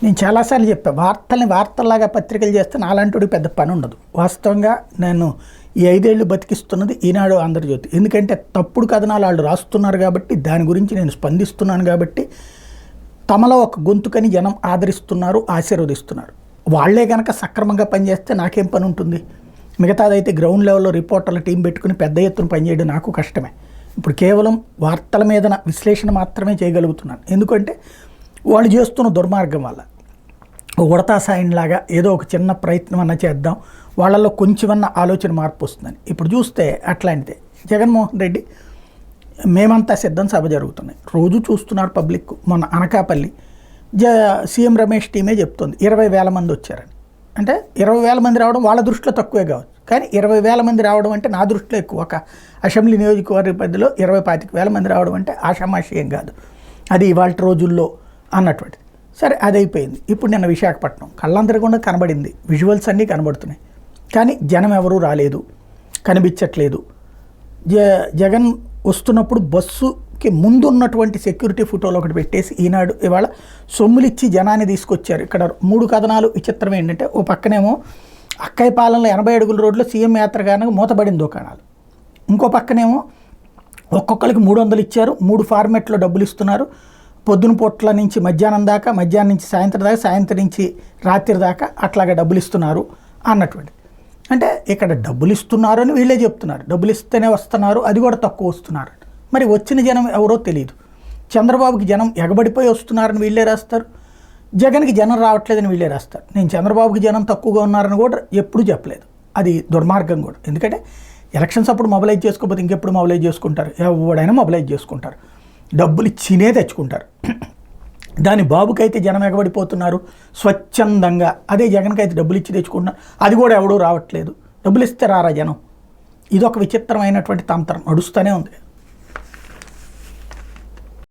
నేను చాలాసార్లు చెప్పా, వార్తల్ని వార్తల్లాగా పత్రికలు చేస్తే నాలాంటి పెద్ద పని ఉండదు. వాస్తవంగా నేను ఈ 5 ఏళ్ళు బతికిస్తున్నది ఈనాడు, ఆంధ్రజ్యోతి. ఎందుకంటే తప్పుడు కథనాలు వాళ్ళు రాస్తున్నారు కాబట్టి, దాని గురించి నేను స్పందిస్తున్నాను కాబట్టి, తమలో ఒక గొంతుకని జనం ఆదరిస్తున్నారు, ఆశీర్వదిస్తున్నారు. వాళ్లే కనుక సక్రమంగా పనిచేస్తే నాకేం పని ఉంటుంది? మిగతాదైతే గ్రౌండ్ లెవెల్లో రిపోర్టర్ల టీం పెట్టుకుని పెద్ద ఎత్తున పనిచేయడం నాకు కష్టమే. ఇప్పుడు కేవలం వార్తల మీద విశ్లేషణ మాత్రమే చేయగలుగుతున్నాను. ఎందుకంటే వాళ్ళు చేస్తున్న దుర్మార్గం వల్ల ఉడతా సాయంలాగా ఏదో ఒక చిన్న ప్రయత్నం అన్న చేద్దాం, వాళ్ళల్లో కొంచెమన్న ఆలోచన మార్పు వస్తుందని. ఇప్పుడు చూస్తే అట్లాంటిదే. జగన్మోహన్ రెడ్డి మేమంతా సిద్ధం సభ జరుగుతున్నాయి, రోజు చూస్తున్నారు పబ్లిక్. మొన్న అనకాపల్లి సీఎం రమేష్ టీమే చెప్తుంది 20,000 మంది వచ్చారని. అంటే 20,000 మంది రావడం వాళ్ళ దృష్టిలో తక్కువే కావచ్చు, కానీ 20,000 మంది రావడం అంటే నా దృష్టిలో ఎక్కువ. ఒక అసెంబ్లీ నియోజకవర్గ పరిధిలో 20-25,000 మంది రావడం అంటే ఆషామాషి ఏం కాదు, అది ఇవాళ రోజుల్లో అన్నటువంటిది. సరే, అది అయిపోయింది. ఇప్పుడు నిన్న విశాఖపట్నం కళ్ళందరకుండా కనబడింది, విజువల్స్ అన్నీ కనబడుతున్నాయి, కానీ జనం ఎవరూ రాలేదు, కనిపించట్లేదు. జగన్ వస్తున్నప్పుడు బస్సుకి ముందు ఉన్నటువంటి సెక్యూరిటీ ఫోటోలు ఒకటి పెట్టేసి ఈనాడు ఇవాళ సొమ్ములిచ్చి జనాన్ని తీసుకొచ్చారు. ఇక్కడ 3 కథనాలు విచిత్రం ఏంటంటే, ఓ పక్కనేమో అక్కయ్య పాలనలో 80 అడుగుల రోడ్లో సీఎం యాత్రగానే మూతబడిన దుకాణాలు, ఇంకో పక్కనేమో ఒక్కొక్కరికి 300 ఇచ్చారు, 3 ఫార్మెట్లో డబ్బులు ఇస్తున్నారు. పొద్దున పూట్ల నుంచి మధ్యాహ్నం దాకా, మధ్యాహ్నం నుంచి సాయంత్రం దాకా, సాయంత్రం నుంచి రాత్రి దాకా అట్లాగా డబ్బులు ఇస్తున్నారు అన్నటువంటి. అంటే ఇక్కడ డబ్బులు ఇస్తున్నారు అని వీళ్ళే చెప్తున్నారు, డబ్బులు ఇస్తేనే వస్తున్నారు, అది కూడా తక్కువ వస్తున్నారు. మరి వచ్చిన జనం ఎవరో తెలియదు. చంద్రబాబుకి జనం ఎగబడిపోయి వస్తున్నారని వీళ్ళే రాస్తారు, జగన్కి జనం రావట్లేదని వీళ్ళే రాస్తారు. నేను చంద్రబాబుకి జనం తక్కువగా ఉన్నారని కూడా ఎప్పుడూ చెప్పలేదు, అది దుర్మార్గం కూడా. ఎందుకంటే ఎలక్షన్స్ అప్పుడు మొబిలైజ్ చేసుకోకపోతే ఇంకెప్పుడు మొబిలైజ్ చేసుకుంటారు? ఎవడైనా మొబిలైజ్ చేసుకుంటారు, డబ్బులు ఇచ్చినే తెచ్చుకుంటారు. దాని బాబుకైతే జనం ఎగబడిపోతున్నారు స్వచ్ఛందంగా, అదే జగన్కి అయితే డబ్బులు ఇచ్చి తెచ్చుకుంటున్నారు, అది కూడా ఎవడూ రావట్లేదు. డబ్బులు ఇస్తే రారా జనం? ఇదొక విచిత్రమైనటువంటి తంత్రం నడుస్తూనే ఉంది.